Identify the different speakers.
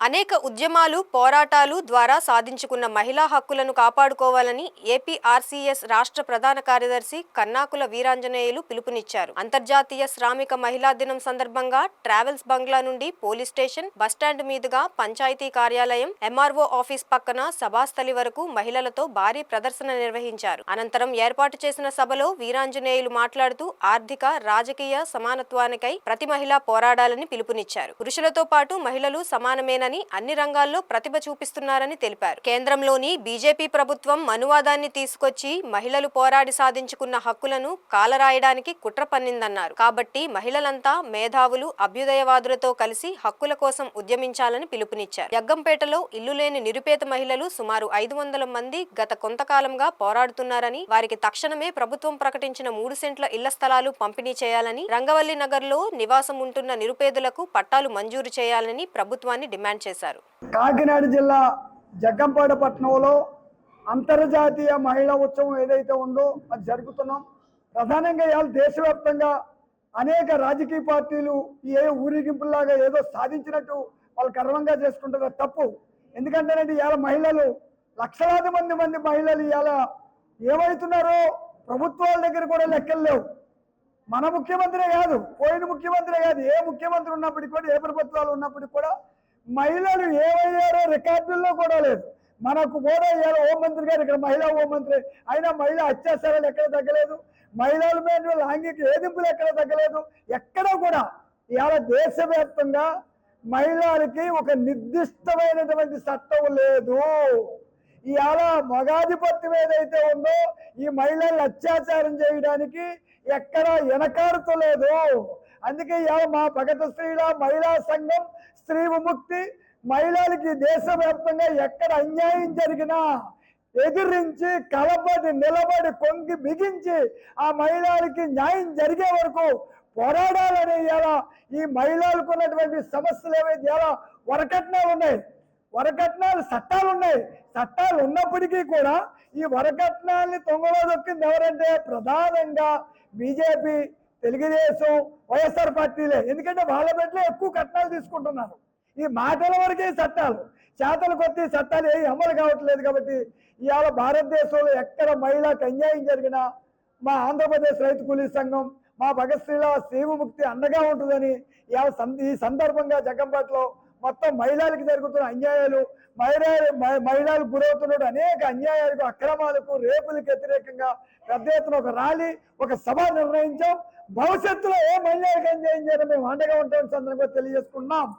Speaker 1: అనేక ఉద్యమాలు, పోరాటాలు ద్వారా సాధించుకున్న మహిళా హక్కులను కాపాడుకోవాలని ఏపీఆర్సీఎస్ రాష్ట్ర ప్రధాన కార్యదర్శి కన్నాకుల వీరాంజనేయులు పిలుపునిచ్చారు. అంతర్జాతీయ శ్రామిక మహిళా దినం సందర్భంగా ట్రావెల్స్ బంగ్లా నుండి పోలీస్ స్టేషన్, బస్టాండ్ మీదుగా పంచాయతీ కార్యాలయం, ఎంఆర్ఓ ఆఫీస్ పక్కన సభాస్థలి వరకు మహిళలతో భారీ ప్రదర్శన నిర్వహించారు. అనంతరం ఏర్పాటు చేసిన సభలో వీరాంజనేయులు మాట్లాడుతూ ఆర్థిక, రాజకీయ సమానత్వానికై ప్రతి మహిళ పోరాడాలని పిలుపునిచ్చారు. పురుషులతో పాటు మహిళలు సమానమేనని, అన్ని రంగాల్లో ప్రతిభ చూపిస్తున్నారని తెలిపారు. కేంద్రంలోని బీజేపీ ప్రభుత్వం మనువాదాన్ని తీసుకొచ్చి మహిళలు పోరాడి సాధించుకున్న హక్కులను కాలరాయడానికి కుట్ర పన్నిందన్నారు. కాబట్టి మహిళలంతా మేధావులు, అభ్యుదయవాదులతో కలిసి హక్కుల కోసం ఉద్యమించాలని పిలుపునిచ్చారు. జగ్గంపేటలో ఇల్లు లేని నిరుపేద మహిళలు సుమారు 500 మంది గత కొంతకాలంగా పోరాడుతున్నారని, వారికి తక్షణమే ప్రభుత్వం ప్రకటించిన 3 సెంట్ల ఇళ్ల స్థలాలు పంపిణీ చేయాలని, రంగవల్లి నగర్లో నివాసం ఉంటున్న నిరుపేదలకు పట్టాలు మంజూరు చేయాలని ప్రభుత్వాన్ని డిమాండ్ చేశారు.
Speaker 2: కాకినాడ జిల్లా జగ్గంపేట పట్టణంలో అంతర్జాతీయ మహిళా ఉత్సవం ఏదైతే ఉందో అది జరుగుతున్నాం. ప్రధానంగా ఇవాళ దేశవ్యాప్తంగా అనేక రాజకీయ పార్టీలు ఏ ఊరేగింపులాగా ఏదో సాధించినట్టు వాళ్ళు గర్వంగా చేసుకుంటారు. తప్పు. ఎందుకంటేనండి ఇవాళ మహిళలు లక్షలాది మంది మహిళలు ఇవాళ ఏమవుతున్నారో ప్రభుత్వాల దగ్గర కూడా లెక్కలు లేవు. మన ముఖ్యమంత్రే కాదు, పోయిన ముఖ్యమంత్రే కాదు, ఏ ముఖ్యమంత్రి ఉన్నప్పటికీ కూడా, ఏ ప్రభుత్వాలు ఉన్నప్పటికీ కూడా మహిళలు ఏమయ్యారో రికార్డుల్లో కూడా లేదు. మనకు కూడా ఇవాళ హోంమంత్రి గారు ఇక్కడ మహిళా హోంమంత్రి అయినా మహిళా అత్యాచారాలు ఎక్కడ తగ్గలేదు, మహిళల మీద లైంగిక వేధింపులు ఎక్కడ తగ్గలేదు. ఎక్కడా కూడా ఇవాళ దేశవ్యాప్తంగా మహిళలకి ఒక నిర్దిష్టమైనటువంటి చట్టం లేదు. ఇవాళ మగాధిపత్యం ఏదైతే ఉందో ఈ మహిళలు అత్యాచారం చేయడానికి ఎక్కడ వెనకాడుతలేదు. అందుకే ఇవాళ మా భగత స్త్రీల మహిళా సంఘం, స్త్రీ విముక్తి మహిళలకి దేశవ్యాప్తంగా ఎక్కడ అన్యాయం జరిగినా ఎదిరించి కలబడి నిలబడి కొంగి బిగించి ఆ మహిళలకి న్యాయం జరిగే వరకు పోరాడాలని ఇలా ఈ మహిళలకు ఉన్నటువంటి సమస్యలు ఏవైతే ఇలా వరకట్నాలు ఉన్నాయి, వరకట్నాలు చట్టాలు ఉన్నాయి. చట్టాలు ఉన్నప్పటికీ కూడా ఈ వరకట్నాల్ని తొంగలో దొక్కింది ఎవరంటే ప్రధానంగా బీజేపీ, తెలుగుదేశం, వైఎస్ఆర్ పార్టీలే. ఎందుకంటే వాళ్ళ బిడ్డలే ఎక్కువ కట్నాలు తీసుకుంటున్నారు. ఈ మాటల వరకే చట్టాలు, చేతలు కొద్ది చట్టాలు ఏవి అమలు కావట్లేదు. కాబట్టి ఇవాళ భారతదేశంలో ఎక్కడ మహిళకు అన్యాయం జరిగినా మా ఆంధ్రప్రదేశ్ రైతు కూలీ సంఘం, మా భగత్ శ్రీల స్త్రీ విముక్తి అండగా ఉంటుందని ఇవాళ ఈ సందర్భంగా జగ్గంపేటలో మొత్తం మహిళలకు జరుగుతున్న అన్యాయాలు, మహిళలకు గురవుతున్న అనేక అన్యాయాలకు, అక్రమాలకు, రేపులకు వ్యతిరేకంగా పెద్ద ఎత్తున ఒక ర్యాలీ, ఒక సభ నిర్ణయించాం. భవిష్యత్తులో ఏ మహిళలకు అన్యాయం చేయాలని మేము అండగా ఉంటామని సందర్భంగా తెలియజేసుకున్నాం.